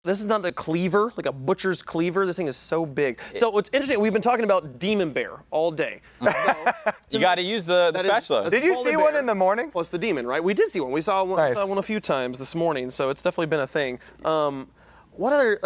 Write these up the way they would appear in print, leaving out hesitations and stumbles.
This is not a cleaver, like a butcher's cleaver. This thing is so big. So what's interesting, we've been talking about Demon Bear all day. You got to use the spatula. Did you see one in the morning? Well, it's the demon, right? We did see one. We saw one, Nice. saw one a few times this morning, so it's definitely been a thing. What other,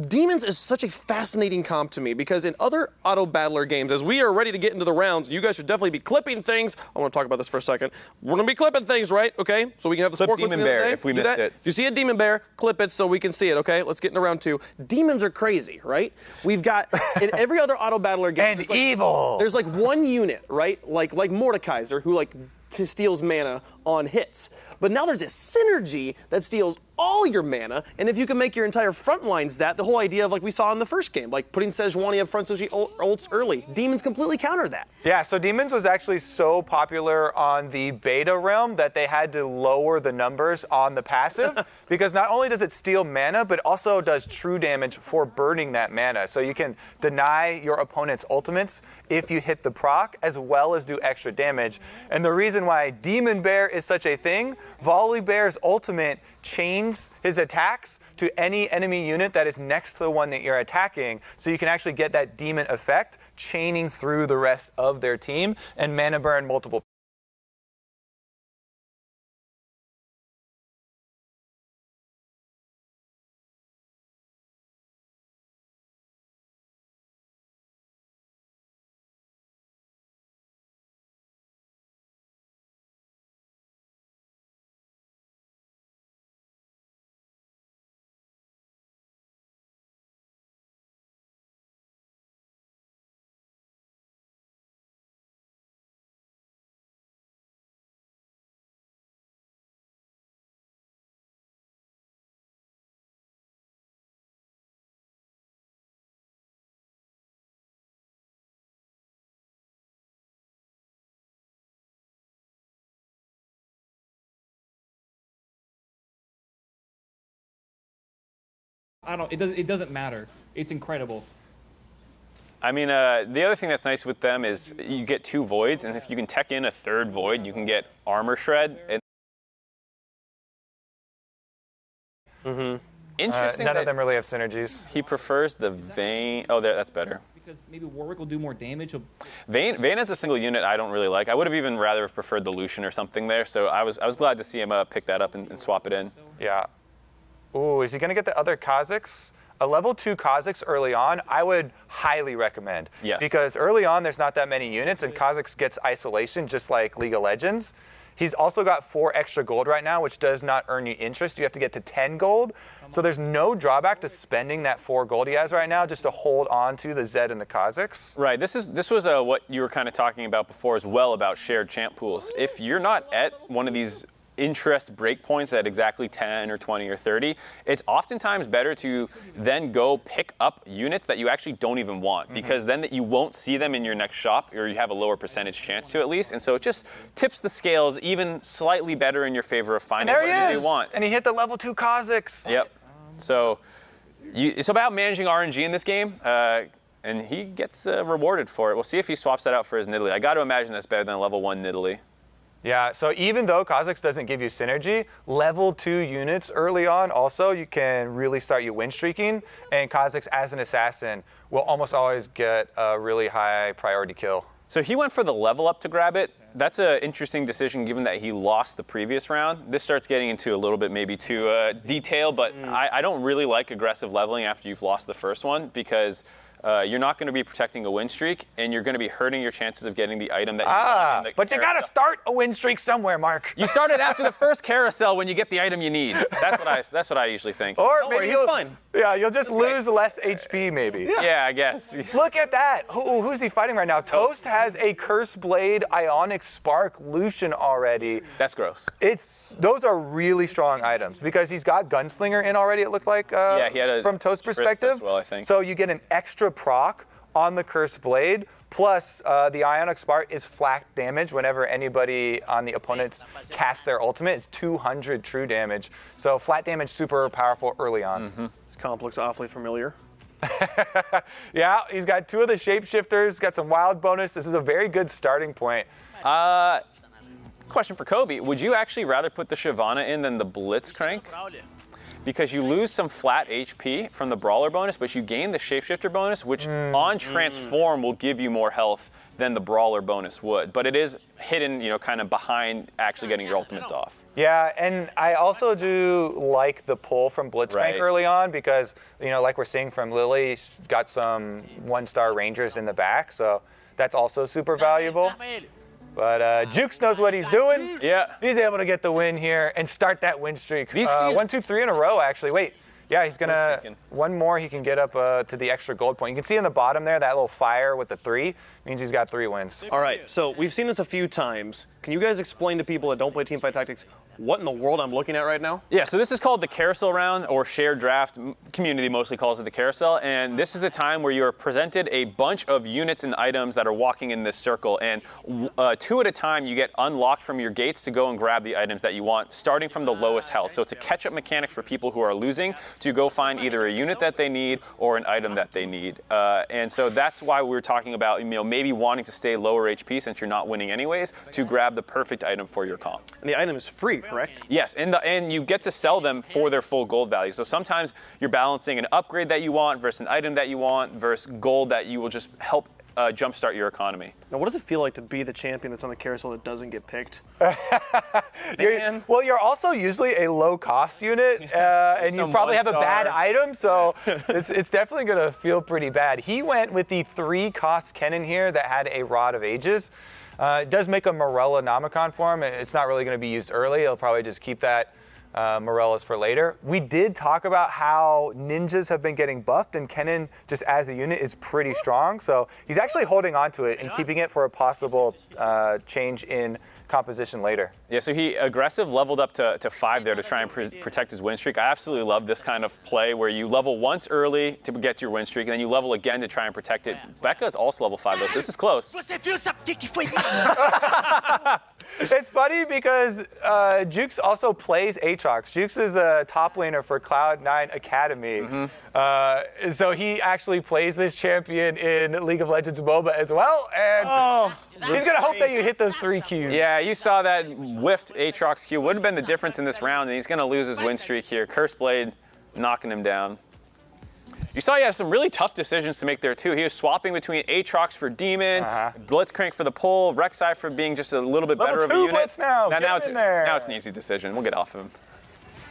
Demons is such a fascinating comp to me because in other auto battler games, as we are ready to get into the rounds, you guys should definitely be clipping things. I want to talk about this for a second. We're going to be clipping things, right? Okay? So we can have the Clip sport clips Demon the other Bear day. if we Do missed that. it. If you see a Demon Bear, clip it so we can see it, okay? Let's get into round 2. Demons are crazy, right? We've got, in every other auto battler game, And evil. there's like one unit, right? Like Mordekaiser, who steals mana on hits. But now there's this synergy that steals all your mana, and if you can make your entire front lines that, the whole idea of like we saw in the first game, like putting Sejuani up front so she ults early. Demons completely counter that. Yeah, so Demons was actually so popular on the beta realm that they had to lower the numbers on the passive because not only does it steal mana, but also does true damage for burning that mana. So you can deny your opponent's ultimates if you hit the proc, as well as do extra damage. And the reason why Demon Bear is such a thing, Volibear's ultimate chains his attacks to any enemy unit that is next to the one that you're attacking, so you can actually get that demon effect chaining through the rest of their team and mana burn multiple. It doesn't matter. It's incredible. I mean, the other thing that's nice with them is you get 2 voids, and if you can tech in a 3rd void, you can get armor shred. Interesting. None of them really have synergies. He prefers the Vayne. Oh, that's better. Because maybe Warwick will do more damage. Vayne as a single unit, I don't really like. I would have even rather have preferred the Lucian or something there. So I was glad to see him pick that up and swap it in. Yeah. Ooh, is he going to get the other Kha'Zix? A level 2 Kha'Zix early on, I would highly recommend. Yes. Because early on, there's not that many units, and Kha'Zix gets isolation just like League of Legends. He's also got 4 extra gold right now, which does not earn you interest. You have to get to 10 gold. So there's no drawback to spending that 4 gold he has right now just to hold on to the Zed and the Kha'Zix. Right. This was what you were kind of talking about before as well about shared champ pools. If you're not at one of these interest breakpoints at exactly 10 or 20 or 30, it's oftentimes better to then go pick up units that you actually don't even want, because then you won't see them in your next shop, or you have a lower percentage chance to at least. And so it just tips the scales even slightly better in your favor of finding what you want. And he hit the level 2 Kha'Zix. Yep. So it's about managing RNG in this game. And he gets rewarded for it. We'll see if he swaps that out for his Nidalee. I got to imagine that's better than a level 1 Nidalee. Yeah, so even though Kha'Zix doesn't give you synergy, level 2 units early on also, you can really start you win streaking, and Kha'Zix as an assassin will almost always get a really high priority kill. So he went for the level up to grab it. That's an interesting decision given that he lost the previous round. This starts getting into a little bit maybe too detail, but I don't really like aggressive leveling after you've lost the first one, because you're not going to be protecting a win streak, and you're going to be hurting your chances of getting the item that you want in the but you got to start a win streak somewhere, Mark. You start it after the first carousel when you get the item you need. That's what I usually think. Or Don't maybe worry, he's fine. Yeah, you'll just lose less HP maybe. Yeah, I guess. Look at that. Who's he fighting right now? Toast has a Curse Blade, Ionic Spark, Lucian already. That's gross. Those are really strong items because he's got Gunslinger in already, it looked like, yeah, he had a from Toast's Triss perspective. as well, I think. So you get an extra proc on the Curse Blade, plus the Ionic Spark is flat damage whenever anybody on the opponents casts their ultimate. It's 200 true damage. So flat damage, super powerful early on. This comp looks awfully familiar. Yeah, he's got 2 of the shapeshifters, got some wild bonus. This is a very good starting point. Question for Kobe. Would you actually rather put the Shyvana in than the Blitzcrank? because you lose some flat HP from the Brawler bonus, but you gain the Shapeshifter bonus, which on Transform will give you more health than the Brawler bonus would. But it is hidden, kind of behind actually getting your ultimates off. Yeah, and I also do like the pull from Blitzcrank Right. early on because, like we're seeing from Lily, she's got some 1-star Rangers in the back, so that's also super valuable. But Jukes knows what he's doing. Yeah. He's able to get the win here and start that win streak. These teams- 1, 2, 3 in a row, actually. Wait. Yeah, he's going to, Win-streaking. one more, he can get up to the extra gold point. You can see in the bottom there, that little fire with the 3 means he's got 3 wins. All right, so we've seen this a few times. Can you guys explain to people that don't play Teamfight Tactics what in the world I'm looking at right now? Yeah, so this is called the carousel round, or shared draft. Community mostly calls it the carousel, and this is a time where you are presented a bunch of units and items that are walking in this circle, and 2 at a time you get unlocked from your gates to go and grab the items that you want, starting from the lowest health. So it's a catch-up mechanic for people who are losing to go find either a unit that they need or an item that they need. And so that's why we were talking about maybe wanting to stay lower HP since you're not winning anyways, to grab the perfect item for your comp. And the item is free, correct? Yes, and you get to sell them for their full gold value. So sometimes you're balancing an upgrade that you want versus an item that you want versus gold that you will just help jumpstart your economy. Now, what does it feel like to be the champion that's on the carousel that doesn't get picked? You're also usually a low-cost unit, and you Some probably have a 1-star. bad item, so it's definitely going to feel pretty bad. He went with the 3-cost Kennen here that had a Rod of Ages. It does make a Morella Nomicon for him. It's not really going to be used early. He'll probably just keep that Morellas for later. We did talk about how ninjas have been getting buffed, and Kennen, just as a unit, is pretty strong. So he's actually holding on to it and keeping it for a possible change in composition later. Yeah, so he aggressive leveled up to 5 there to try and protect his win streak. I absolutely love this kind of play where you level once early to get your win streak, and then you level again to try and protect it. Becca is also level 5 though, so this is close. It's funny because Jukes also plays Aatrox. Jukes is the top laner for Cloud9 Academy. So he actually plays this champion in League of Legends MOBA as well. And he's going to hope that you hit those 3 Qs. Yeah, you saw that whiffed Aatrox Q. Would have been the difference in this round, and he's going to lose his win streak here. Curse Blade knocking him down. You saw he had some really tough decisions to make there too. He was swapping between Aatrox for Demon, Blitzcrank for the pull, Rek'Sai for being just a little bit better of a Level 2 unit. Blitz now. Get Now him in there. now it's an easy decision. We'll get off of him.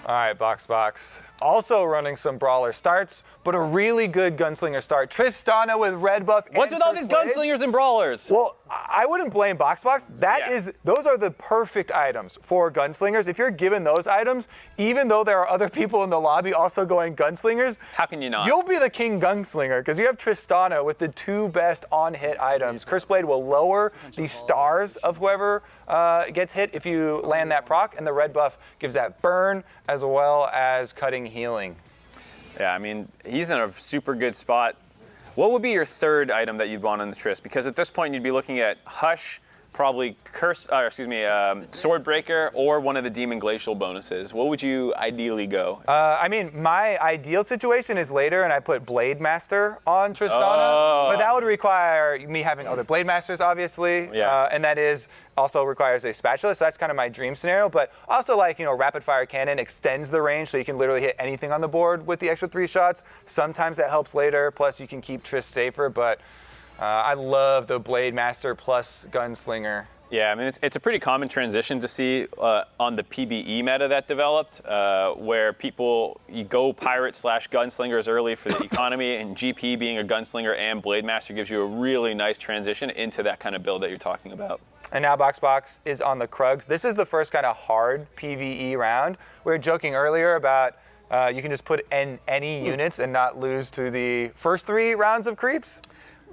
All right, Box. Also running some brawler starts, but a really good gunslinger start. Tristana with red buff. What's and with all these First Blade. gunslingers and brawlers? Well, I wouldn't blame Box. Those are the perfect items for gunslingers. If you're given those items, even though there are other people in the lobby also going gunslingers, How can you not? You'll be the king gunslinger because you have Tristana with the 2 best on-hit items. Curse Blade will lower the stars of whoever gets hit if you land that proc, and the red buff gives that burn as well as cutting healing. Yeah, I mean, he's in a super good spot. What would be your third item that you'd want on the Triss? Because at this point, you'd be looking at Hush, probably Swordbreaker, or one of the Demon Glacial bonuses. What would you ideally go? I mean, my ideal situation is later, and I put Blade Master on Tristana, but that would require me having other Blade Masters, obviously, and that is also requires a spatula, so that's kind of my dream scenario. But also, Rapid Fire Cannon extends the range, so you can literally hit anything on the board with the extra 3 shots. Sometimes that helps later, plus you can keep Triss safer, but I love the Blade Master plus Gunslinger. Yeah, I mean, it's a pretty common transition to see on the PBE meta that developed, where you go pirate / gunslingers early for the economy, and GP being a gunslinger and Blade Master gives you a really nice transition into that kind of build that you're talking about. And now Box is on the Krugs. This is the first kind of hard PvE round. We were joking earlier about you can just put in any units and not lose to the first 3 rounds of creeps.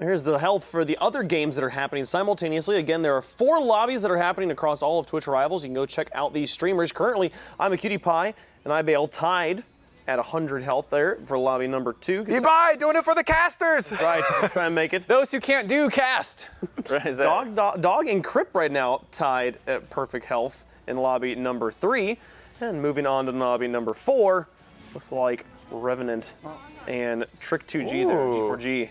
Here's the health for the other games that are happening simultaneously. Again, there are 4 lobbies that are happening across all of Twitch Rivals. You can go check out these streamers. Currently, I'm a Cutie Pie and IBL tied at 100 health there for lobby number 2. Bye, doing it for the casters. Right, try and make it. Those who can't do cast. Right, is that- Dog and Crip right now tied at perfect health in lobby number 3. And moving on to lobby number 4, looks like Revenant and Trick 2G there, G4G.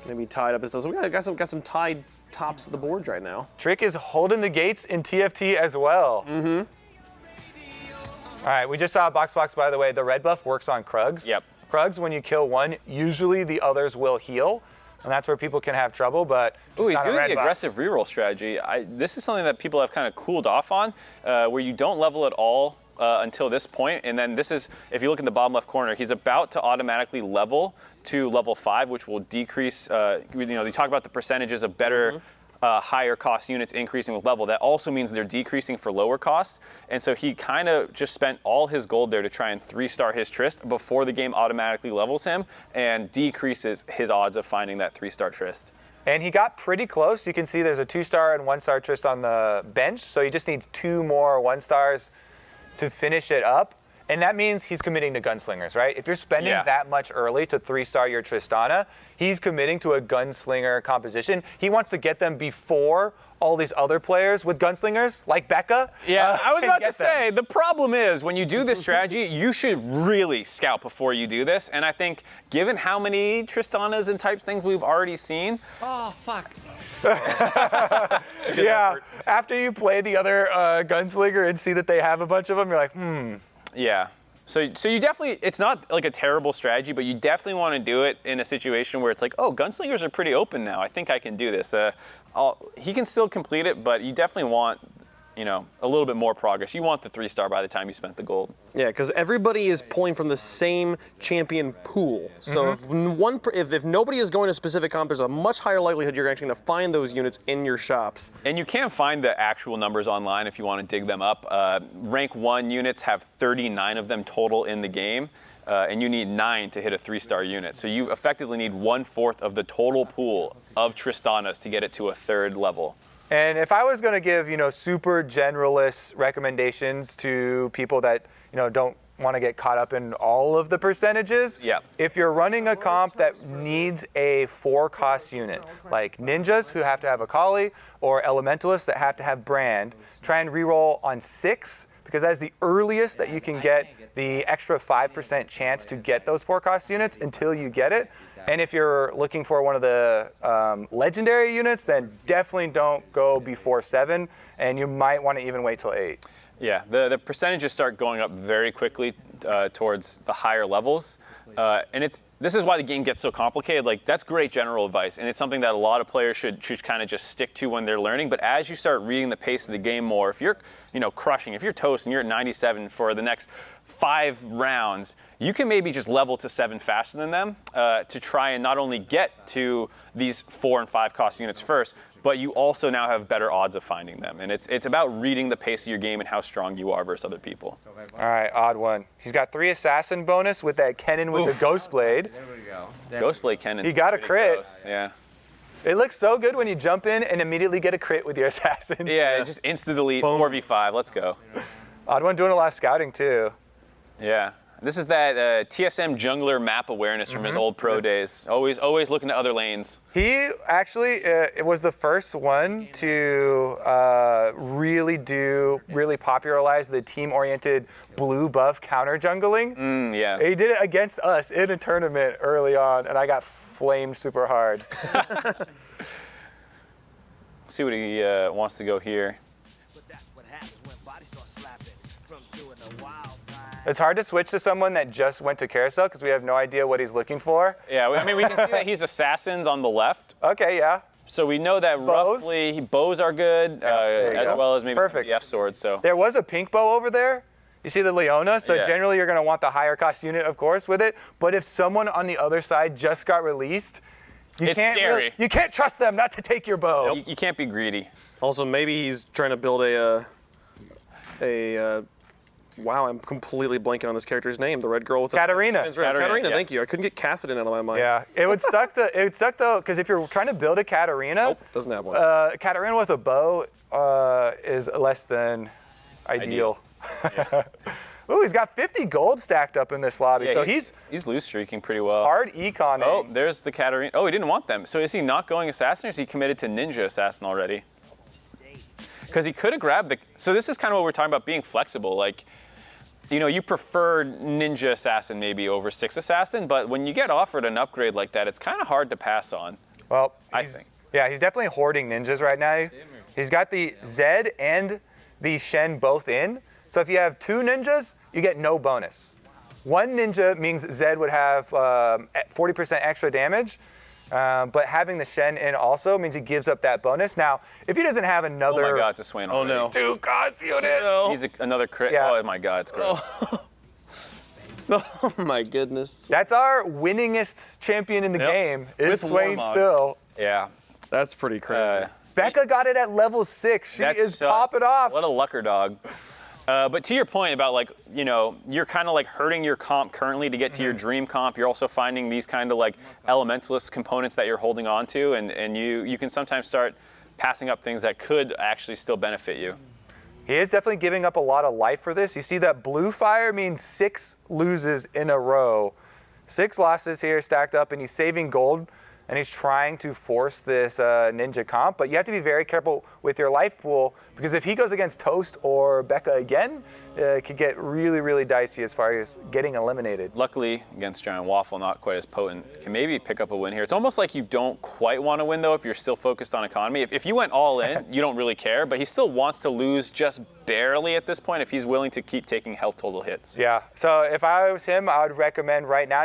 Gonna be tied up as well. So we got some tied tops of the boards right now. Trick is holding the gates in TFT as well. All right, we just saw Box, by the way. The red buff works on Krugs. Yep. Krugs, when you kill one, usually the others will heal, and that's where people can have trouble, but Ooh, he's not a doing red the buff. aggressive reroll strategy. This is something that people have kind of cooled off on, where you don't level at all until this point, and then this is, if you look in the bottom left corner, he's about to automatically level to level 5, which will decrease, they talk about the percentages of better, higher cost units increasing with level. That also means they're decreasing for lower costs, and so he kind of just spent all his gold there to try and 3-star his Trist before the game automatically levels him and decreases his odds of finding that 3-star Trist. And he got pretty close. You can see there's a 2-star and 1-star Trist on the bench, so he just needs 2 more 1-stars to finish it up. And that means he's committing to gunslingers, right? If you're spending Yeah. that much early to 3-star your Tristana, he's committing to a gunslinger composition. He wants to get them before all these other players with gunslingers, like Becca. Yeah, I was can about to get them. say, the problem is when you do this strategy, you should really scout before you do this. And I think given how many Tristanas and types things we've already seen, Oh, fuck. Yeah, after you play the other gunslinger and see that they have a bunch of them, you're like, yeah. So you definitely, it's not like a terrible strategy, but you definitely want to do it in a situation where it's like, oh, gunslingers are pretty open now. I think I can do this. He can still complete it, but you definitely want, a little bit more progress. You want the 3-star by the time you spent the gold. Yeah, because everybody is pulling from the same champion pool. So if nobody is going to a specific comp, there's a much higher likelihood you're actually going to find those units in your shops. And you can find the actual numbers online if you want to dig them up. Rank 1 units have 39 of them total in the game, and you need 9 to hit a 3-star unit. So you effectively need 1/4 of the total pool of Tristanas to get it to a 3rd level. And if I was going to give, super generalist recommendations to people that, don't want to get caught up in all of the percentages, Yeah. if you're running a comp that needs a 4-cost unit, like ninjas who have to have Akali or elementalists that have to have Brand, try and reroll on 6, because that's the earliest that you can get the extra 5% chance to get those 4-cost units until you get it. And if you're looking for one of the legendary units, then definitely don't go before 7, and you might want to even wait till 8. Yeah, the percentages start going up very quickly towards the higher levels. And this is why the game gets so complicated. Like, that's great general advice, and it's something that a lot of players should kind of just stick to when they're learning. But as you start reading the pace of the game more, if you're crushing, if you're toast and you're at 97 for the next 5 rounds, you can maybe just level to 7 faster than them to try and not only get to these 4 and 5 cost units first, but you also now have better odds of finding them. And it's about reading the pace of your game and how strong you are versus other people. All right, odd one. He's got 3 assassin bonus with that Kennen with the Ghost Blade. There we go. Ghostblade Kennen. He got a crit. Yeah. It looks so good when you jump in and immediately get a crit with your assassin. Yeah, just insta delete, 4v5, let's go. Odd one doing a lot of scouting too. Yeah. This is that TSM jungler map awareness from his old pro days. Always looking to other lanes. He actually it was the first one to really popularize the team-oriented blue buff counter jungling. Yeah. He did it against us in a tournament early on, and I got flamed super hard. See what he wants to go here. It's hard to switch to someone that just went to Carousel because we have no idea what he's looking for. Yeah, I mean, we can see that he's assassins on the left. Okay, yeah. So we know that Bows? roughly bows are good, there you as go. well as maybe Perfect. the F swords. So There was a pink bow over there. You see the Leona? So Yeah. generally you're going to want the higher cost unit, of course, with it. But if someone on the other side just got released, It's scary. you can't trust them not to take your bow. you can't be greedy. Also, maybe he's trying to build wow, I'm completely blanking on this character's name. The red girl with the Katarina. Katarina, yeah. Thank you. I couldn't get Kassadin out of my mind. Yeah, it would suck though, because if you're trying to build a Katarina, Nope, doesn't have one. Katarina with a bow is less than ideal. Ooh, he's got 50 gold stacked up in this lobby, Yeah, so he's loose streaking pretty well. hard econing. Oh, there's the Katarina. Oh, he didn't want them. So is he not going assassin, or is he committed to ninja assassin already? Because he could have grabbed the. So this is kind of what we're talking about, being flexible. Like, you prefer ninja assassin maybe over 6 assassin, but when you get offered an upgrade like that, it's kind of hard to pass on. Well, I think. Yeah, he's definitely hoarding ninjas right now. He's got the Zed and the Shen both in, So if you have 2 ninjas, you get no bonus. 1 ninja means Zed would have 40% extra damage, but having the Shen in also means he gives up that bonus. Now, if he doesn't have Oh another my God, it's a Swain already. no. 2 cost unit, He's another crit. Yeah. Oh my God, it's gross. Oh my goodness. that's our winningest champion in the Yep. game, is With Swain Warmog. still. Yeah. That's pretty crazy. Becca got it at level 6. She That's is so- popping off. What a lucker dog. But to your point about like, you know, you're kind of like hurting your comp currently to get to your dream comp. You're also finding these kind of like elementalist components that you're holding on to, and you can sometimes start passing up things that could actually still benefit you. He is definitely giving up a lot of life for this. You see that blue fire means 6 loses in a row. 6 losses here stacked up, and he's saving gold, and he's trying to force this ninja comp. But you have to be very careful with your life pool, because if he goes against Toast or Becca again, it could get really, really dicey as far as getting eliminated. Luckily, against Giant Waffle, not quite as potent. Can maybe pick up a win here. It's almost like you don't quite want to win, though, if you're still focused on economy. If you went all in, you don't really care, but he still wants to lose just barely at this point if he's willing to keep taking health total hits. Yeah, so if I was him, I would recommend right now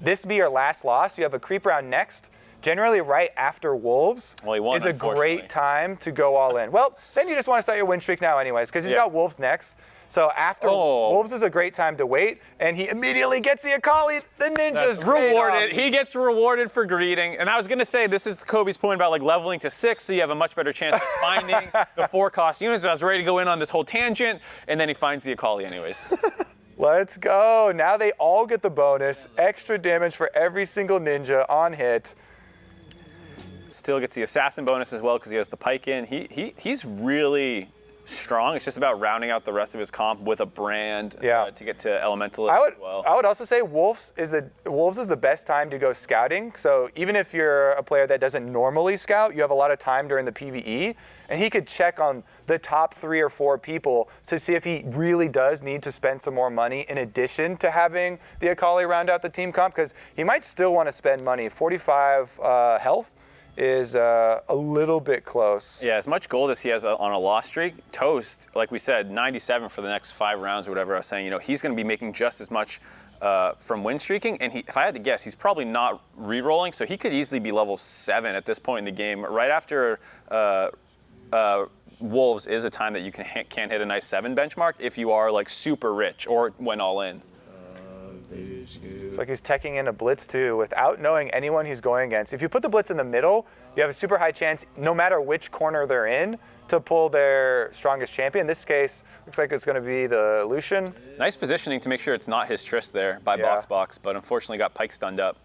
this be your last loss. You have a creep round next. Generally, right after Wolves Well, he won, is a unfortunately. great time to go all in. Well, then you just want to start your win streak now anyways, because he's Yeah. got Wolves next. So after Oh. Wolves is a great time to wait, and he immediately gets the Akali. The ninjas paid Rewarded. off. He gets rewarded for greeting. And I was going to say, this is Kobe's point about like leveling to 6, so you have a much better chance of finding the 4 cost units. I was ready to go in on this whole tangent, and then he finds the Akali anyways. Let's go. Now they all get the bonus. Extra damage for every single ninja on hit. Still gets the assassin bonus as well because he has the pike in. He's really strong. It's just about rounding out the rest of his comp with a brand Yeah. to get to elementalist I would as well. I would also say Wolves is the best time to go scouting. So even if you're a player that doesn't normally scout, you have a lot of time during the PvE, and he could check on the top 3 or 4 people to see if he really does need to spend some more money in addition to having the Akali round out the team comp, because he might still want to spend money. 45 health is a little bit close. Yeah, as much gold as he has on a loss streak, Toast, like we said, 97 for the next 5 rounds or whatever I was saying, he's going to be making just as much from win streaking. And if I had to guess, he's probably not re-rolling, so he could easily be level 7 at this point in the game. Right after Wolves is a time that you can hit a nice 7 benchmark if you are like super rich or went all in. It's like he's teching in a blitz too without knowing anyone he's going against. If you put the blitz in the middle, you have a super high chance, no matter which corner they're in, to pull their strongest champion. In this case, looks like it's going to be the Lucian. Nice positioning to make sure it's not his Triss there by Yeah. Box, but unfortunately got Pike stunned up.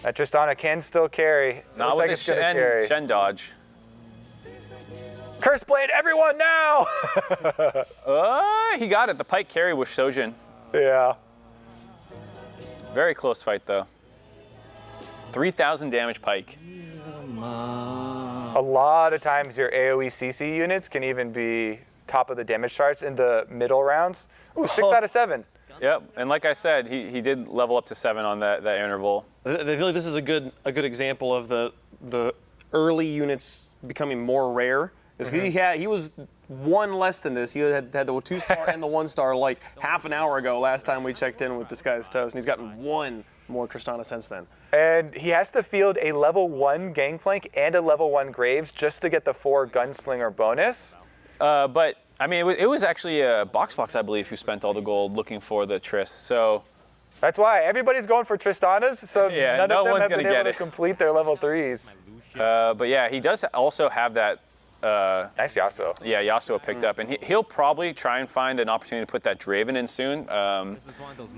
That Tristana can still carry. It Not looks with like the it's going to carry. Shen dodge. Curse Blade, everyone now! He got it. The Pike carry was Shojin. Yeah. Very close fight though. 3,000 damage Pike. A lot of times your AoE CC units can even be top of the damage charts in the middle rounds. Ooh, 6 out of 7. Yep, and like I said, he did level up to 7 on that interval. I feel like this is a good example of the early units becoming more rare. Because he was 1 less than this. He had the 2-star and the 1-star like half an hour ago last time we checked in with Disguised Toast, and he's gotten 1 more Tristana since then. And he has to field a level 1 Gangplank and a level 1 Graves just to get the 4 Gunslinger bonus. But I mean, it was actually Box, I believe, who spent all the gold looking for the Triss. So That's why everybody's going for Tristanas, so Yeah, none no of them one's have gonna been able get to it. complete their level 3s. but yeah, he does also have that. Nice Yasuo. Yeah, Yasuo picked up, and he'll probably try and find an opportunity to put that Draven in soon.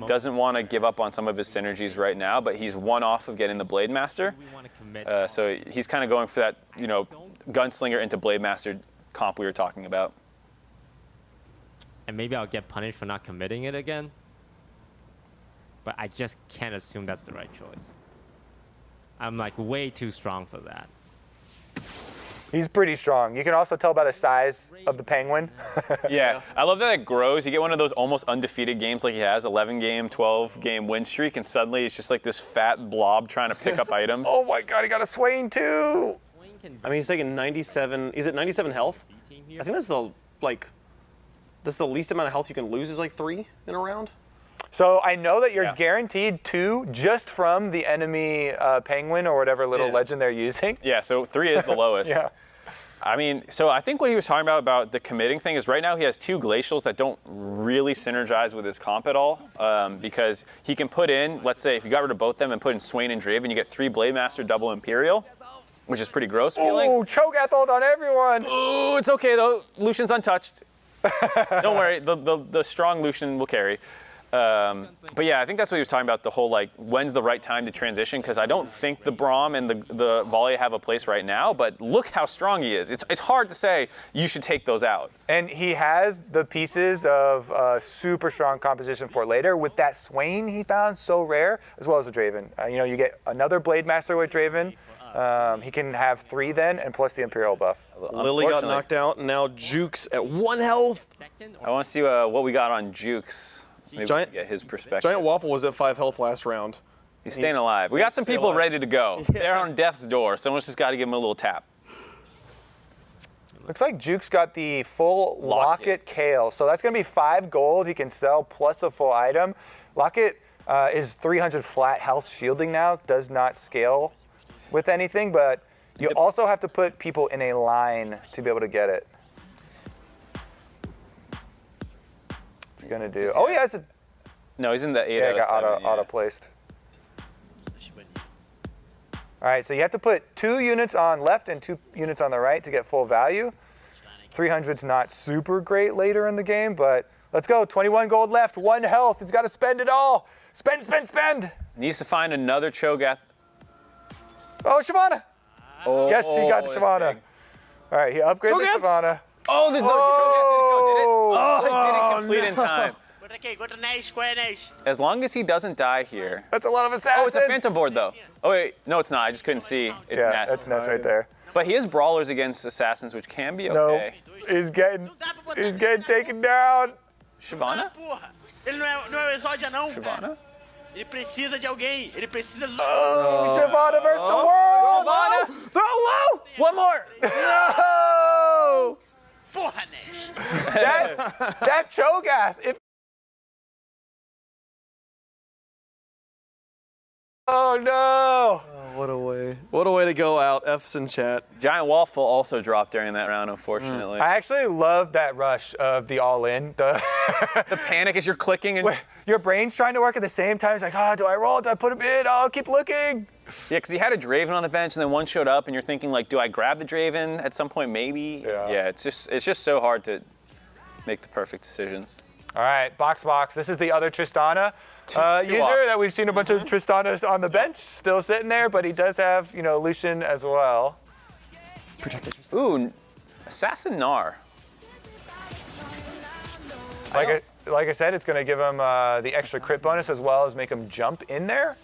Doesn't want to give up on some of his synergies right now, but he's 1 off of getting the Blade Master. So he's kind of going for that, Gunslinger into Blade Master comp we were talking about. And maybe I'll get punished for not committing it again. But I just can't assume that's the right choice. I'm like way too strong for that. He's pretty strong. You can also tell by the size of the penguin. Yeah, I love that it grows. You get one of those almost undefeated games like he has, 11-game, 12-game win streak, and suddenly it's just like this fat blob trying to pick up items. Oh my god, he got a Swain too! I mean, he's taking 97. He's at 97 health. I think that's the That's the least amount of health you can lose is like 3 in a round? So I know that you're Yeah. guaranteed 2 just from the enemy penguin or whatever little Yeah. legend they're using. Yeah, so 3 is the lowest. Yeah. I mean, so I think what he was talking about the committing thing is right now he has 2 glacials that don't really synergize with his comp at all, because he can put in, let's say if you got rid of both them and put in Swain and Draven, you get 3 Blade Master double Imperial, which is pretty gross feeling. Ooh, Cho'Gath ult on everyone. Ooh, it's okay though. Lucian's untouched. Don't worry, the strong Lucian will carry. But yeah, I think that's what he was talking about, the whole like, when's the right time to transition, because I don't think the Braum and the Volley have a place right now, but look how strong he is. It's hard to say you should take those out. And he has the pieces of super strong composition for later with that Swain he found so rare, as well as the Draven. You know, you get another Blade Master with Draven. He can have 3 then, and plus the Imperial buff. Lily got Unfortunately, knocked out, and now Jukes at 1 health. Second I want to see what we got on Jukes. Maybe Giant- we can get his perspective. Giant Waffle was at 5 health last round. He's staying alive. We got some stay people alive. ready to go. They're on death's door. Someone's just got to give him a little tap. Looks like Juke's got the full Locket. Locket Kale. So that's going to be 5 gold he can sell plus a full item. Locket is 300 flat health shielding now. Does not scale with anything, but you also have to put people in a line to be able to get it. What's he going to do? Oh, he has a... No, he's in the 8 Yeah, out it of got 7. auto placed. All right, so you have to put 2 units on left and 2 units on the right to get full value. 300's not super great later in the game, but let's go. 21 gold left, 1 health. He's got to spend it all. Spend, spend, spend. Needs to find another Cho'Gath. Oh, Shyvana. Oh, Yes, he got the that's Shyvana. big. All right, he upgraded the Cho'Gath? Shyvana. Oh, the Cho'Gath didn't go, did it? Oh, it didn't complete in time. Go to nice, square nice. As long as he doesn't die here. That's a lot of assassins. Oh, it's a Phantom board though. Oh wait, no, it's not. I just couldn't see. It's Yeah, Ness. that's Ness right there. But he is brawlers against assassins, which can be No, okay. he's getting taken down. Shyvana? Porra, ele não é o Exódia não, cara. Shyvana? Ele precisa de alguém, ele precisa dos... Oh, Shyvana versus the world. Shyvana! Throw low! One more! No! Porra, Nash. That Cho'Gath. Oh no! What a way. What a way to go out. F's in chat. Giant Waffle also dropped during that round, unfortunately. I actually love that rush of the all-in. The Panic as you're clicking and your brain's trying to work at the same time. It's like, oh, do I roll? Do I put him in? Oh, keep looking. yeah, because he had a Draven on the bench and then one showed up and you're thinking like, do I grab the Draven at some point? Maybe. Yeah. It's just so hard to make the perfect decisions. All right, box. This is the other Tristana Two user off. that we've seen a bunch of Tristanas on the bench, still sitting there, but he does have, Lucian as well. Ooh, Assassin Gnar. Like I said, it's going to give him the extra crit bonus as well as make him jump in there.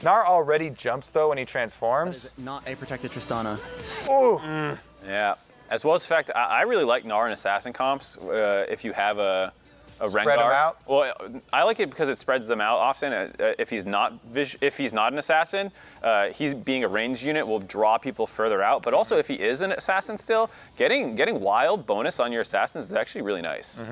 Gnar already jumps though when he transforms. Not a protected Tristana. Ooh. Yeah. As well as the fact, I really like Gnar and Assassin comps if you have a Spread Rengar. 'em out? Well, I like it because it spreads them out often. If he's not an assassin, he's being a ranged unit will draw people further out. But also, if he is an assassin still, getting wild bonus on your assassins is actually really nice.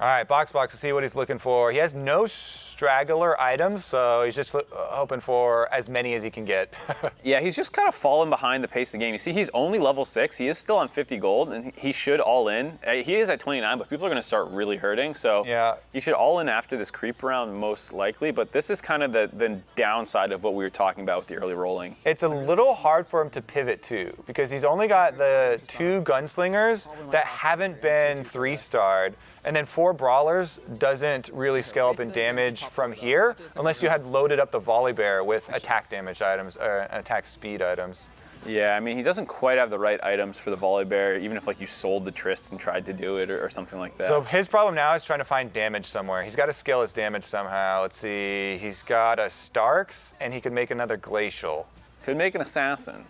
All right, box to see what he's looking for. He has no straggler items, so he's just hoping for as many as he can get. Yeah, he's just kind of fallen behind the pace of the game. You see, he's only level 6. He is still on 50 gold, and he should all in. He is at 29, but people are going to start really hurting. So Yeah. he should all in after this creep round, most likely. But this is kind of the downside of what we were talking about with the early rolling. It's a little hard for him to pivot too, because he's only got the 2 gunslingers that haven't been 3-starred, and then 4 brawlers doesn't really scale up in damage from here, unless you had loaded up the volley bear with attack damage items, or attack speed items. Yeah, I mean, he doesn't quite have the right items for the volley bear, even if like you sold the Trist and tried to do it or something like that. So his problem now is trying to find damage somewhere. He's got to scale his damage somehow. Let's see, he's got a Starks, and he could make another Glacial. Could make an assassin.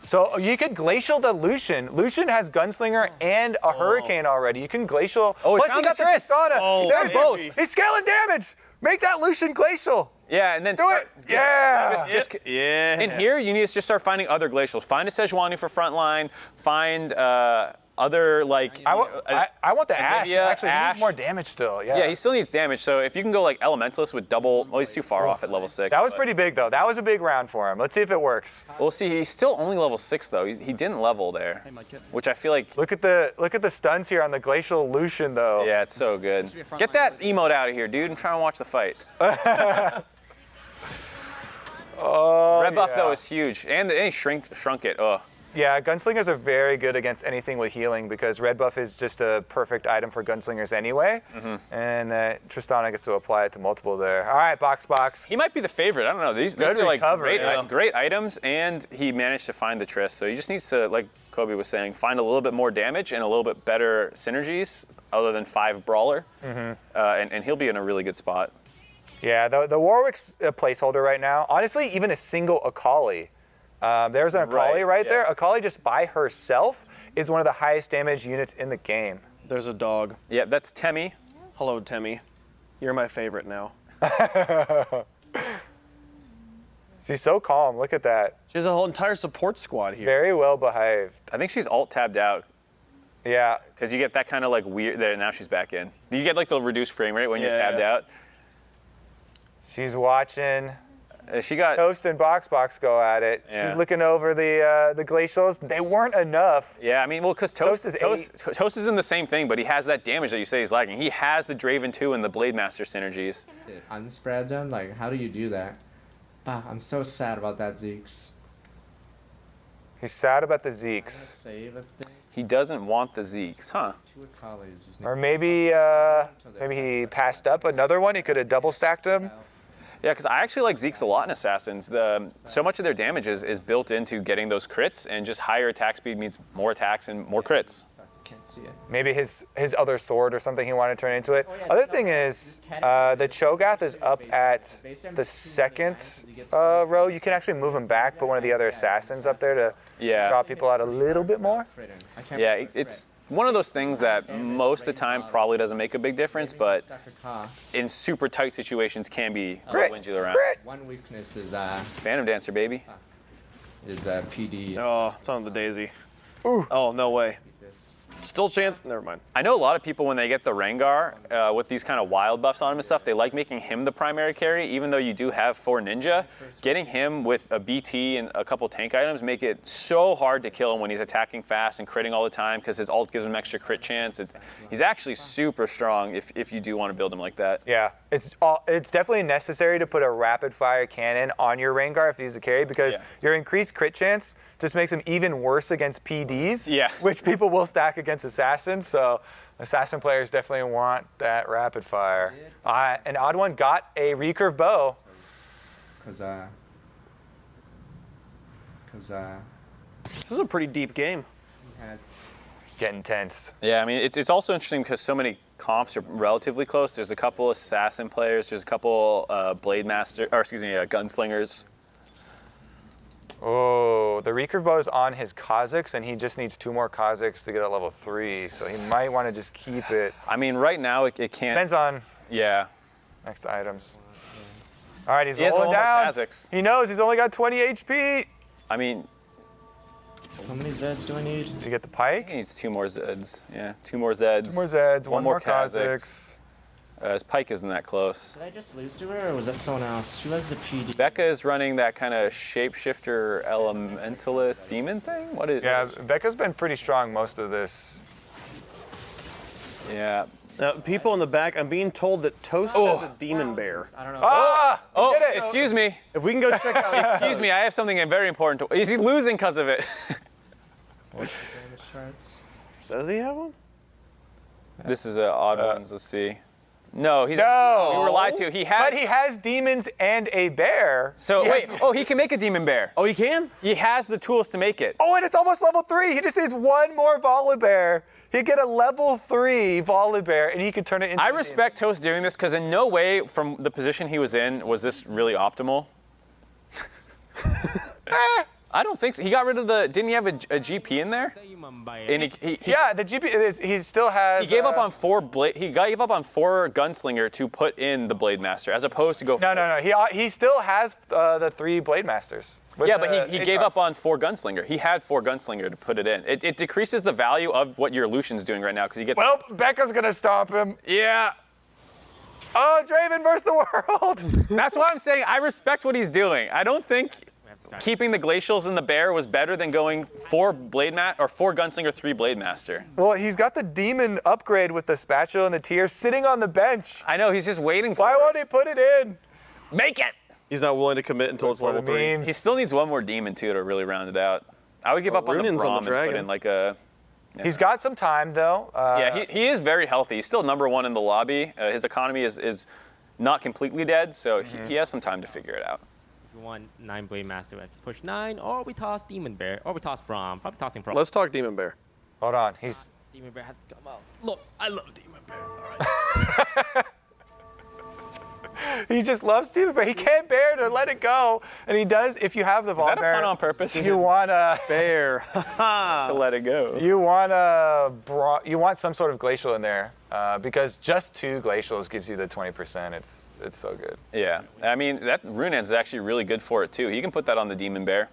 So you could Glacial the Lucian. Lucian has Gunslinger and a Hurricane already. You can Glacial. Oh, he Plus found he got the the Trist. Tristana. Oh, There's both. He's scaling damage. Make that Lucian Glacial. Yeah, and then Do it. Yeah. Yeah. In here, you need to just start finding other glacials. Find a Sejuani for frontline. Find other like. I want the Ash. Anivia, Actually, he Ash. needs more damage still. Yeah. Yeah, he still needs damage. So if you can go like Elementalist with double, well, he's too far off at level 6. That was but pretty big though. That was a big round for him. Let's see if it works. We'll see. He's still only level 6 though. He didn't level there, which I feel like. Look at the stuns here on the Glacial Lucian though. Yeah, it's so good. Get that emote out of here, dude. I'm trying to watch the fight. Red buff though is huge, and he shrunk it. Oh. Yeah, gunslingers are very good against anything with healing because red buff is just a perfect item for gunslingers anyway. And Tristana gets to apply it to multiple there. All right, box. He might be the favorite. I don't know. These Good are like recovery, great items, and he managed to find the Triss. So he just needs to, like Kobe was saying, find a little bit more damage and a little bit better synergies other than 5 Brawler, and he'll be in a really good spot. Yeah, the Warwick's a placeholder right now. Honestly, even a single Akali. There's an Akali right there. Akali just by herself is one of the highest damage units in the game. There's a dog. Yeah, that's Temmie. Hello, Temmie. You're my favorite now. She's so calm. Look at that. She has a whole entire support squad here. Very well behaved. I think she's alt tabbed out Yeah. because you get that kind of like weird. There, now she's back in. You get like the reduced frame rate when you're Yeah, tabbed yeah. out. She's watching She got. Toast and Box go at it. Yeah. She's looking over the glacials. They weren't enough. Yeah, I mean, well, because Toast Toast is is in the same thing, but he has that damage that you say he's lacking. He has the Draven 2 and the Blade Master synergies. Unspread them? Like, how do you do that? I'm so sad about that, Zeeks. He's sad about the Zeeks. Save a thing. He doesn't want the Zeeks, huh? 2 Akalis is Or maybe he passed up another one. He could have double stacked them. Yeah, because I actually like Zeke's a lot in Assassins. So much of their damage is built into getting those crits, and just higher attack speed means more attacks and more crits. Can't see it. Maybe his other sword or something he wanted to turn into it. Other thing is, the Cho'Gath is up at the second row. You can actually move him back, put one of the other assassins up there to draw people out a little bit more. Yeah, it's one of those things that most of the time probably doesn't make a big difference, but in super tight situations can be wins you around. One weakness is Phantom Dancer, baby. PD. Oh, it's on the daisy. Ooh. Oh, no way. Still chance? Never mind. I know a lot of people when they get the Rengar with these kind of wild buffs on him and stuff, they like making him the primary carry, even though you do have 4 Ninja. Getting him with a BT and a couple tank items make it so hard to kill him when he's attacking fast and critting all the time because his ult gives him extra crit chance. He's actually super strong if you do want to build him like that. Yeah, it's definitely necessary to put a rapid fire cannon on your Rengar if he's a carry because your increased crit chance just makes him even worse against PDs, which people will stack against assassins. So assassin players definitely want that rapid fire. And Odd One got a recurve bow. Because This is a pretty deep game. Getting tense. Yeah, I mean, it's also interesting because so many comps are relatively close. There's a couple assassin players. There's a couple gunslingers. Oh, the recurve bow is on his Kha'Zix, and he just needs 2 more Kha'Zix to get at level 3. So he might want to just keep it. I mean, right now it can't. Depends on next items. All right, he's rolling down. Kha'Zix. He knows he's only got 20 HP. I mean, how many Zeds do I need? To get the pike? he needs 2 more Zeds. Yeah, 2 more Zeds. 2 more Zeds, one more Kha'Zix. Kha'Zix. His pike isn't that close. Did I just lose to her, or was that someone else? Who has a PD? Becca is running that kind of shapeshifter elementalist demon thing? What is Becca's been pretty strong most of this. Yeah. Now, people in the back, I'm being told that Toast has a demon bear. I don't know. Oh, Did it. excuse me. If we can go check out Excuse me, I have something very important to. Is he losing because of it? What's the damage charts? Does he have one? This is odd ones. Let's see. No, he's. No. We were lied to. He has. But he has demons and a bear. So He wait. has- Oh, he can make a demon bear. Oh, he can? He has the tools to make it. Oh, and it's almost level 3. He just needs 1 more Volibear. He'd get a level 3 Volibear, and he could turn it into I a respect Toast doing this because in no way, from the position he was in, was this really optimal. I don't think so. He got rid of the. Didn't he have a GP in there? And demon. Yeah, the GP, he still has... He gave up on 4 blade. He gave up on 4 gunslinger to put in the Blade Master, as opposed to go. No. He still has the 3 Blade Masters. With Yeah, but the he gave Aatrox. up on 4 Gunslinger. He had 4 Gunslinger to put it in. It decreases the value of what your Lucian's doing right now because he gets. Well, Becca's gonna stop him. Yeah, Oh, Draven versus the world. that's why I'm saying I respect what he's doing. I don't think keeping the Glacials and the Bear was better than going 4 Gunslinger, 3 Blade Master. Well, he's got the demon upgrade with the spatula and the tier sitting on the bench. I know he's just waiting for Why it. won't he put it in? Make it. He's not willing to commit until it's For level the 3. memes. He still needs one more demon too to really round it out. I would give up on the Runion's on the Braum and put dragon. in like a. He's got some time though. Yeah, he is very healthy. He's still #1 in the lobby. His economy is not completely dead, so he has some time to figure it out. If you want 9 Blade Master, we have to push 9, or we toss Demon Bear, or we toss Braum. Probably tossing Braum. Let's talk Demon Bear. Hold on. He's Demon Bear has to come out. Look, I love Demon Bear. he just loves demon bear. He can't bear to let it go, and he does. If you have the Is that a Volibear, pun on purpose? you wanna Bear. to let it go. you want some sort of glacial in there because just 2 glacials gives you the 20%. It's so good. Yeah, I mean that Runeans is actually really good for it too. He can put that on the Demon Bear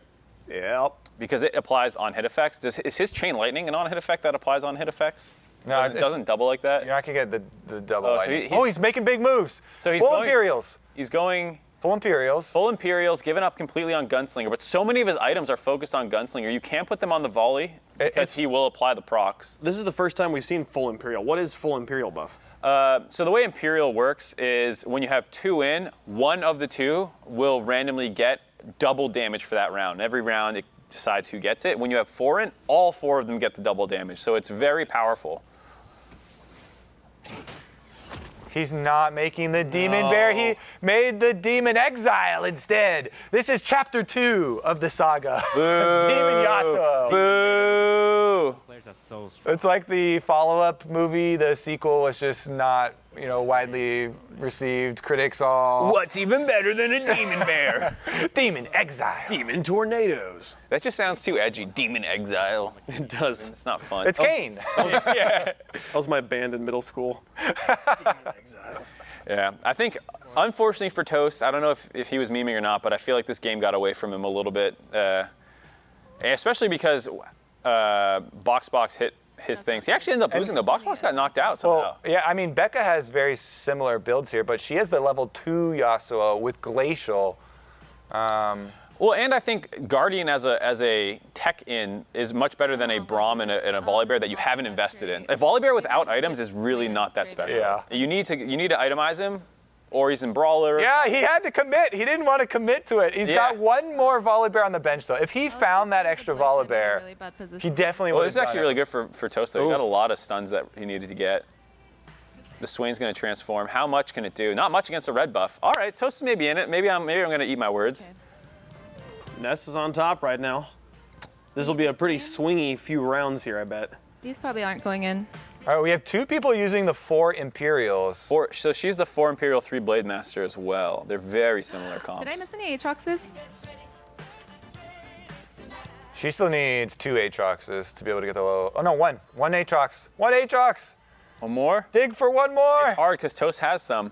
Yep. because it applies on hit effects. Is his Chain Lightning an on hit effect that applies on hit effects? No, It doesn't double like that. You're not gonna get the double. Oh, so lightning. he's- He's making big moves. So he's full going- Imperials. He's going Full Imperials. full Imperials, giving up completely on Gunslinger, but so many of his items are focused on Gunslinger. You can't put them on the volley because it's- he will apply the procs. This is the first time we've seen full Imperial. What is full Imperial buff? So the way Imperial works is when you have 2 in, one of the 2 will randomly get double damage for that round. Every round it decides who gets it. When you have 4 in, all 4 of them get the double damage. So it's very powerful. He's not making the demon bear. He made the demon exile instead. This is chapter 2 of the saga. Demon Yasuo. Boo! Players are so strong. It's like the follow-up movie. The sequel was just not, widely received. Critics all What's even better than a Demon Bear? demon exile. Demon Tornadoes. That just sounds too edgy. Demon Exile. It does. It's not fun. It's Kane. Yeah. That was my band in middle school. Demon Exiles. Yeah, I think, unfortunately for Toast, I don't know if he was memeing or not, but I feel like this game got away from him a little bit, especially because Box hit his things. He actually ended up losing, though. Box got knocked out somehow. Well, yeah, I mean, Becca has very similar builds here, but she has the level 2 Yasuo with Glacial. Well, and I think Guardian as a tech in is much better than a Braum and a Volibear that you haven't invested in. A Volibear without items is really not that special. Yeah. You need to itemize him, or he's in Brawler. Yeah, he had to commit. He didn't want to commit to it. He's Yeah. got one more Volibear on the bench, though. If he found that extra Volibear, he definitely would Well, have this is actually really good for Toast, though. He got a lot of stuns that he needed to get. The Swain's going to transform. How much can it do? Not much against a red buff. All right, Toast is maybe in it. Maybe I'm going to eat my words. Ness is on top right now. This will be a pretty swingy few rounds here, I bet. These probably aren't going in. All right, we have 2 people using the 4 Imperials. So she's the 4 Imperial, 3 Blade Master as well. They're very similar comps. Did I miss any Aatroxes? She still needs 2 Aatroxes to be able to get the low. Oh no, one. One Aatrox. One Aatrox. One more? Dig for one more. It's hard because Toast has some.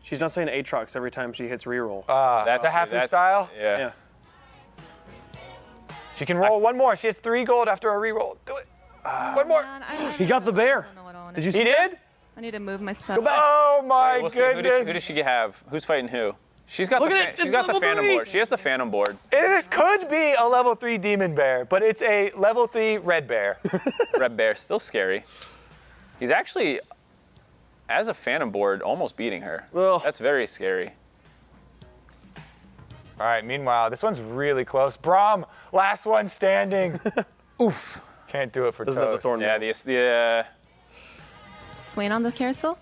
She's not saying Aatrox every time she hits reroll. That's the true. Hafu That's- style? Yeah. yeah. She can roll one more. She has 3 gold after a reroll. Do it. One more. Man, He got the bear. I don't know what I want Did to you do. see He that? did? I need to move my stuff. Go back. Oh my We'll see. goodness. Who does she have? Who's fighting who? She's got Look the at it, she's it's got the level Phantom 3. board. She has the Phantom board. This could be a level 3 demon bear, but it's a level 3 red bear. Red Bear, still scary. He's actually, as a Phantom board, almost beating her. Ugh. That's very scary. All right, meanwhile, this one's really close. Braum, last one standing. Oof. Can't do it for Doesn't have the Toast. thorn Yeah, nails. Swain on the carousel?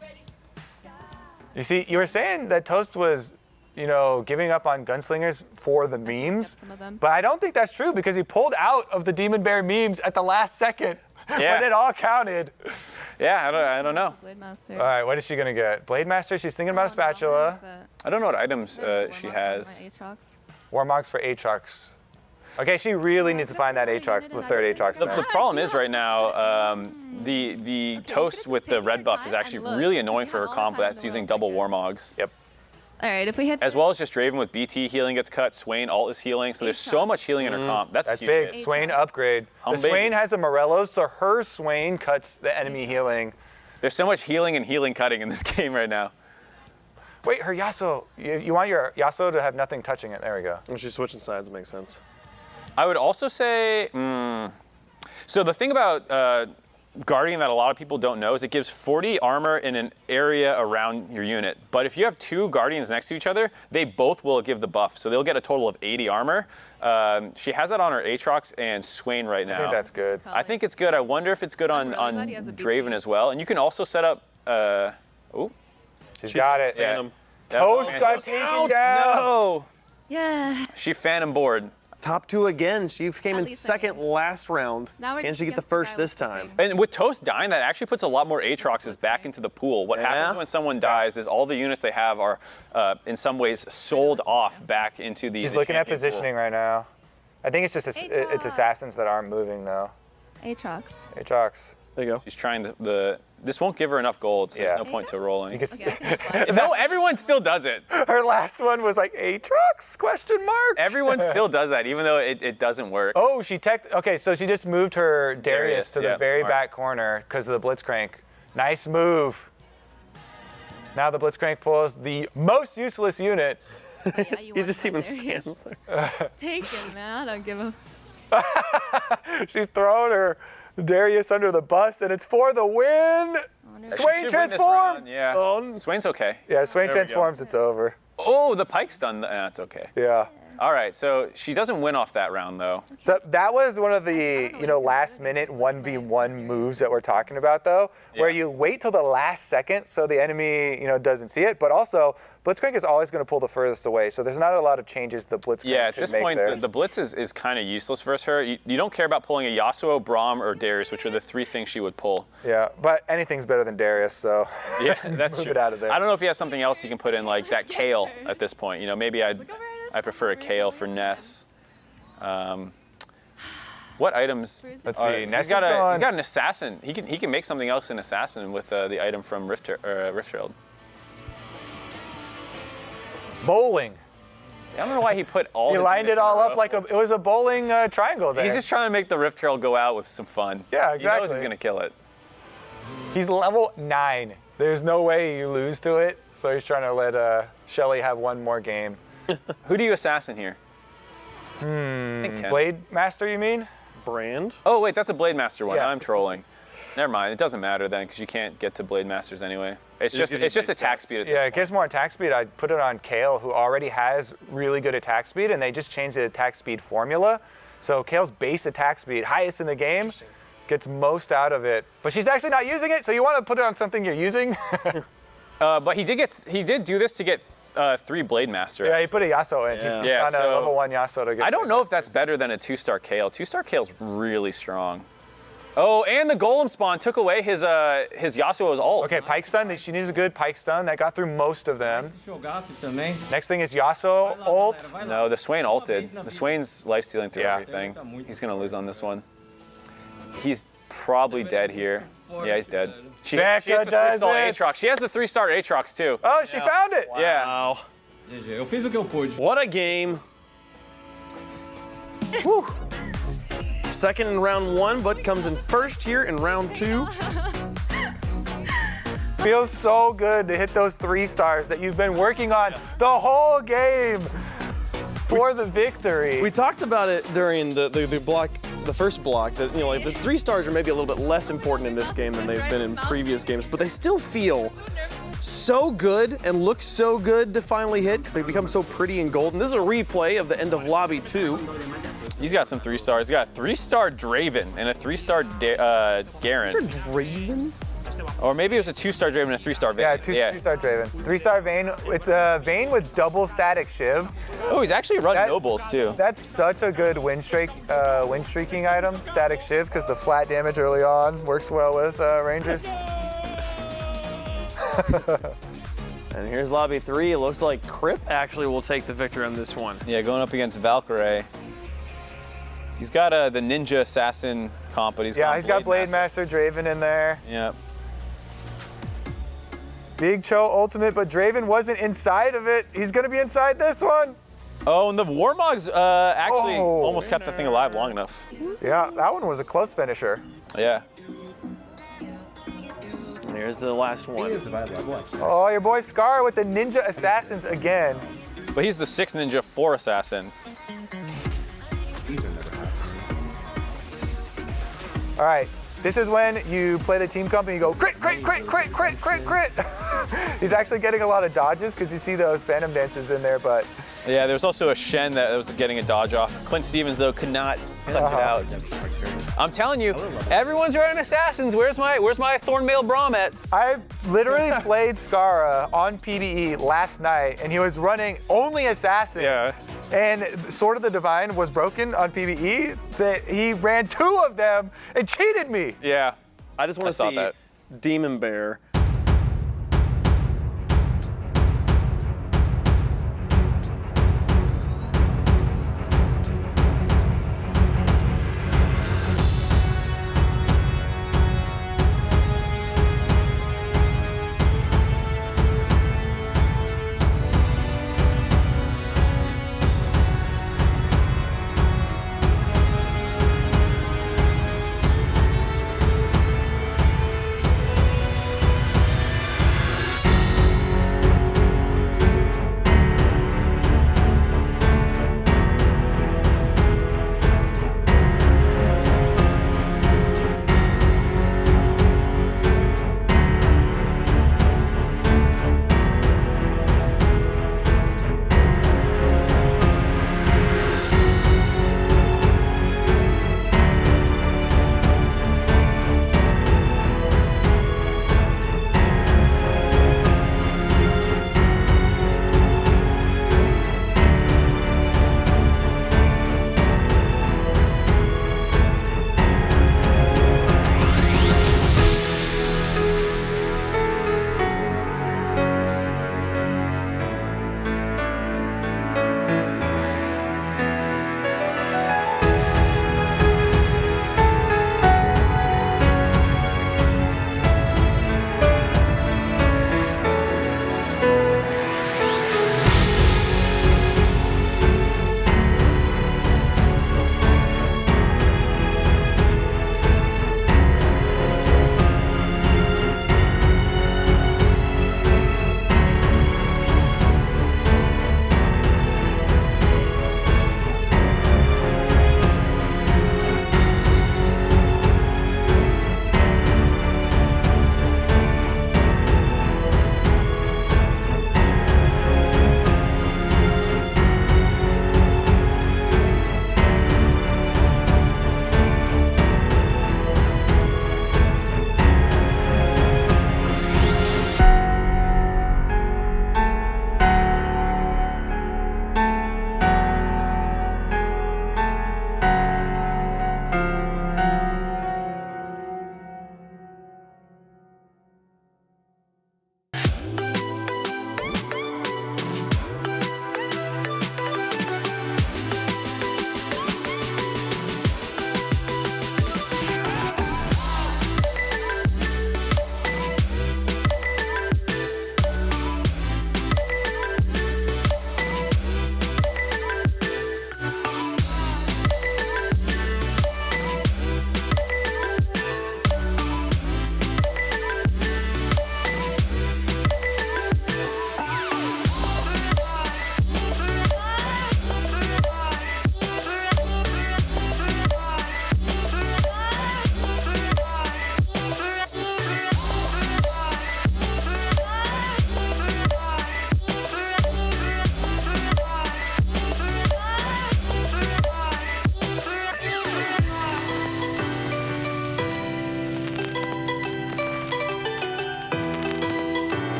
You see, you were saying that Toast was, giving up on gunslingers for the memes, some of them. but I don't think that's true because he pulled out of the Demon Bear memes at the last second Yeah. when it all counted. Yeah, I don't know. Blade Master. All right, what is she gonna get? Blade Master, she's thinking about a spatula. I don't know what items she has. Warmogs for Aatrox. Okay, she really needs to find that Aatrox, the third Aatrox. The next. problem is right now, the Toast with the red buff is actually really annoying for her comp that's using double Warmogs. Yep. All right, if we hit As well as just Draven with BT healing gets cut. Swain ult is healing. So there's so much healing in her comp. That's a That's huge big. hit. Swain upgrade. Hum The baby. Swain has a Morellos, so her Swain cuts the enemy healing. There's so much healing and healing cutting in this game right now. Wait, her Yasuo. You want your Yasuo to have nothing touching it. There we go. When she's switching sides, it makes sense. I would also say, so the thing about Guardian that a lot of people don't know is it gives 40 armor in an area around your unit. But if you have two Guardians next to each other, they both will give the buff. So they'll get a total of 80 armor. She has that on her Aatrox and Swain right now. I think that's good. I think it's good. I wonder if it's good on Everybody has a BT. Draven as well. And you can also set up, She's got it. yeah. Phantom. Toast Phantom. got taken down. No! Yeah. She Phantom board. Top 2 again. She came At in least second second. last round. Now we're Can just she get the against the first guy this with time? something. And with Toast dying, that actually puts a lot more Aatroxes back into the pool. What happens when someone dies is all the units they have are, in some ways, sold off back into the She's looking at champion pool. positioning right now. I think it's just it's Aatrox. assassins that aren't moving though. Aatrox. Aatrox. There you go. She's trying this won't give her enough gold, so Yeah. there's no point to rolling. You can s- Okay, I can fly. No, everyone still does it. her last one was like Aatrox question mark. Everyone still does that, even though it doesn't work. Oh, okay, so she just moved her Darius to the yeah, very smart. back corner because of the Blitzcrank. Nice move. Now the Blitzcrank pulls the most useless unit. Yeah, you He want just my even Darius. stands there. Take him, man. I don't give a. She's throwing her Darius under the bus, and it's for the win. She Swain should win this transform. round, Yeah. Oh, Swain's okay. Yeah, Swain There we go. transforms. It's over. Oh, the pike's done. That's okay. Yeah. All right, so she doesn't win off that round, though. So that was one of the last minute 1v1 moves that we're talking about though, where Yeah. you wait till the last second so the enemy doesn't see it, but also Blitzcrank is always going to pull the furthest away, so there's not a lot of changes the Blitzcrank Yeah, at can this make point, there. the Blitz is kind of useless versus her. You don't care about pulling a Yasuo, Braum, or Darius, which are the three things she would pull. Yeah, but anything's better than Darius, so Yes, that's move true. it out of there. I don't know if he has something else you can put in, like that Kale at this point. Maybe I prefer a Kale for Ness. What items? Let's are- see. Ness He's got is gone. an assassin. He can make something else in assassin with the item from Rift Herald. Bowling. I don't know why he put all. He his lined units it in a all up row. like it was a bowling triangle there. He's just trying to make the Rift Herald go out with some fun. Yeah, He knows exactly. he's gonna kill it. He's level 9. There's no way you lose to it, so he's trying to let Shelly have one more game. Who do you assassin here? I think Ken. Blade Master, you mean? Brand. Oh wait, that's a Blade Master one. Yeah. I'm trolling. Never mind. It doesn't matter then because you can't get to Blade Masters anyway. It's just gives you just base attack stats. speed at Yeah, this it point. gives more attack speed. I'd put it on Kale, who already has really good attack speed, and they just changed the attack speed formula. So Kale's base attack speed, highest in the game, gets most out of it. But she's actually not using it, so you want to put it on something you're using. But he did do this to get 3 Blade Master. Yeah, he put a Yasuo in. Yeah. He Yeah, found a so- level 1 Yasuo to get. I don't know if that's better than a 2-star Kale. 2-star Kale's really strong. Oh, and the Golem spawn took away his Yasuo's ult. Okay, Pike Stun. She needs a good Pike Stun. That got through most of them. Jogar também. Next thing is Yasuo ult. No, the Swain ulted. The Swain's life stealing through Yeah. everything. He's gonna lose on this one. He's probably dead here. Yeah, he's dead. She has the Becca does 3-star it. Aatrox. She has the 3-star Aatrox too. Oh, she found it. Yeah. Wow. GG, eu fiz o que eu pude. What a game. Whew. Second in round 1, but comes in first here in round 2. Feels so good to hit those 3 stars that you've been working on the whole game for the victory. We talked about it during the block, the first block, that like the 3 stars are maybe a little bit less important in this game than they've been in previous games, but they still feel so good and look so good to finally hit because they become so pretty and golden. This is a replay of the end of Lobby 2. He's got some 3 stars. He's got a 3-star Draven and a 3-star Garen. Draven? Or maybe it was a 2-star Draven and a 3-star Vayne. Yeah, 2-star Draven. 3-star Vayne. It's a Vayne with double static Shiv. Oh, he's actually run That- Nobles too. That's such a good win streaking item, static Shiv, because the flat damage early on works well with Rangers. And here's Lobby 3. It looks like Crip actually will take the victory on this one. Yeah, going up against Valkyrie. He's got the Ninja Assassin comp, but he's Yeah, he's got Blade Master Draven in there. Yep. Big Cho ultimate, but Draven wasn't inside of it. He's gonna be inside this one. Oh, and the Warmogs actually almost kept the thing alive long enough. Yeah, that one was a close finisher. Yeah. And here's the last one. Oh, your boy Scar with the Ninja Assassins again. But he's the 6th ninja 4 assassin. All right, this is when you play the team comp and you go crit, crit, crit, crit, crit, crit, crit. He's actually getting a lot of dodges because you see those Phantom Dances in there, but. Yeah, there's also a Shen that was getting a dodge off. Clint Stevens, though, could not punch it out. I'm telling you, everyone's running assassins. Where's my Thornmail Braum at? I literally played Skara on PvE last night, and he was running only assassins. Yeah. And Sword of the Divine was broken on PvE, so he ran 2 of them and cheated me. Yeah. I just want to saw see that. Demon Bear